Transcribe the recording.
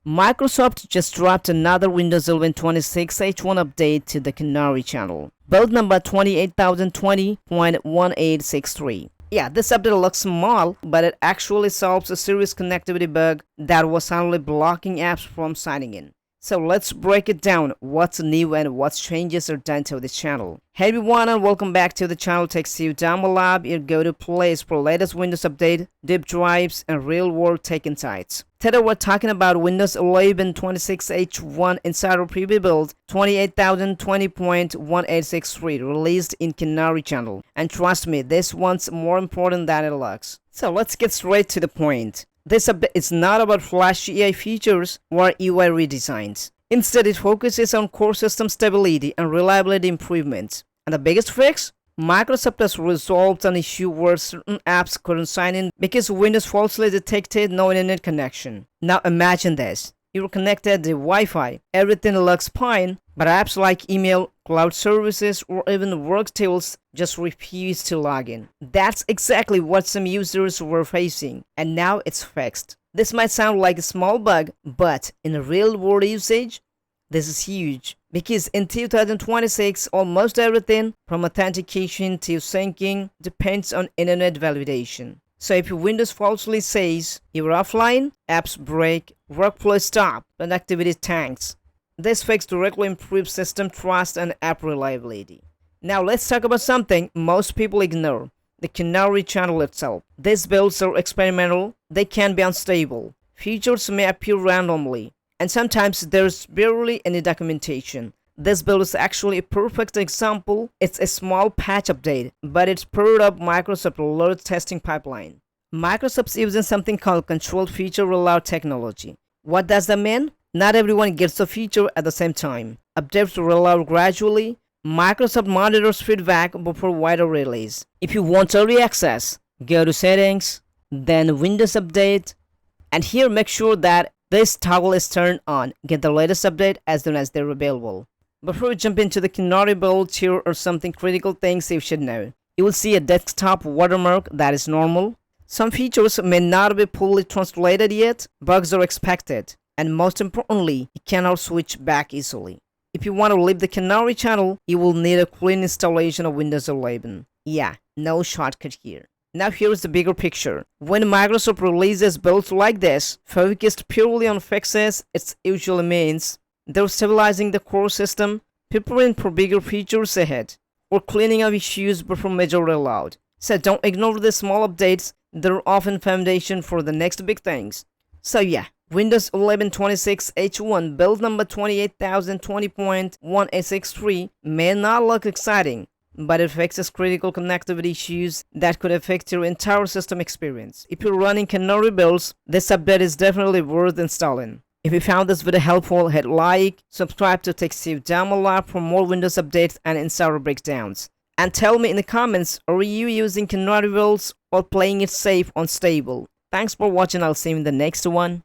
Microsoft just dropped another Windows 11 26 H1 update to the Canary Channel. Build number 28020.1863. Yeah, this update looks small, but it actually solves a serious connectivity bug that was suddenly blocking apps from signing in. So let's break it down, what's new and what changes are done to the channel. Hey everyone and welcome back to the channel Tech Sudama Lab, your go-to place for latest Windows update, deep dives and real-world tech insights. Today we're talking about Windows 11 26H1 Insider Preview Build 28020.1863 released in Canary Channel. And trust me, this one's more important than it looks. So let's get straight to the point. This update is not about flashy AI features or UI redesigns. Instead, it focuses on core system stability and reliability improvements. And the biggest fix? Microsoft has resolved an issue where certain apps couldn't sign in because Windows falsely detected no internet connection. Now imagine this. You're connected to Wi-Fi, everything looks fine, but apps like email, cloud services, or even work tools just refuse to log in. That's exactly what some users were facing, and now it's fixed. This might sound like a small bug, but in real-world usage, this is huge. Because in 2026, almost everything from authentication to syncing depends on internet validation. So if Windows falsely says you're offline, apps break, workflow stop, and activity tanks. This fix directly improves system trust and app reliability. Now let's talk about something most people ignore, the Canary Channel itself. These builds are experimental, they can be unstable. Features may appear randomly, and sometimes there's barely any documentation. This build is actually a perfect example. It's a small patch update, but it's paired up Microsoft Rollout testing pipeline. Microsoft's using something called controlled feature rollout technology. What does that mean? Not everyone gets the feature at the same time. Updates roll out gradually. Microsoft monitors feedback before wider release. If you want early access, go to Settings, then Windows Update, and here make sure that this toggle is turned on. Get the latest update as soon as they're available. Before we jump into the Canary build, here are something critical things you should know. You will see a desktop watermark that is normal. Some features may not be fully translated yet. Bugs are expected. And most importantly, you cannot switch back easily. If you want to leave the Canary Channel, you will need a clean installation of Windows 11. Yeah, no shortcut here. Now here's the bigger picture. When Microsoft releases builds like this, focused purely on fixes, it usually means they're stabilizing the core system, preparing for bigger features ahead, or cleaning up issues before major rollout. So don't ignore the small updates, they're often foundation for the next big things. So yeah, Windows 11 26H1 build number 28020.1863 may not look exciting, but it fixes critical connectivity issues that could affect your entire system experience. If you're running Canary builds, this update is definitely worth installing. If you found this video helpful, hit like, subscribe to Tech Sudama Lab for more Windows updates and insider breakdowns. And tell me in the comments, are you using Canary builds or playing it safe on stable? Thanks for watching, I'll see you in the next one.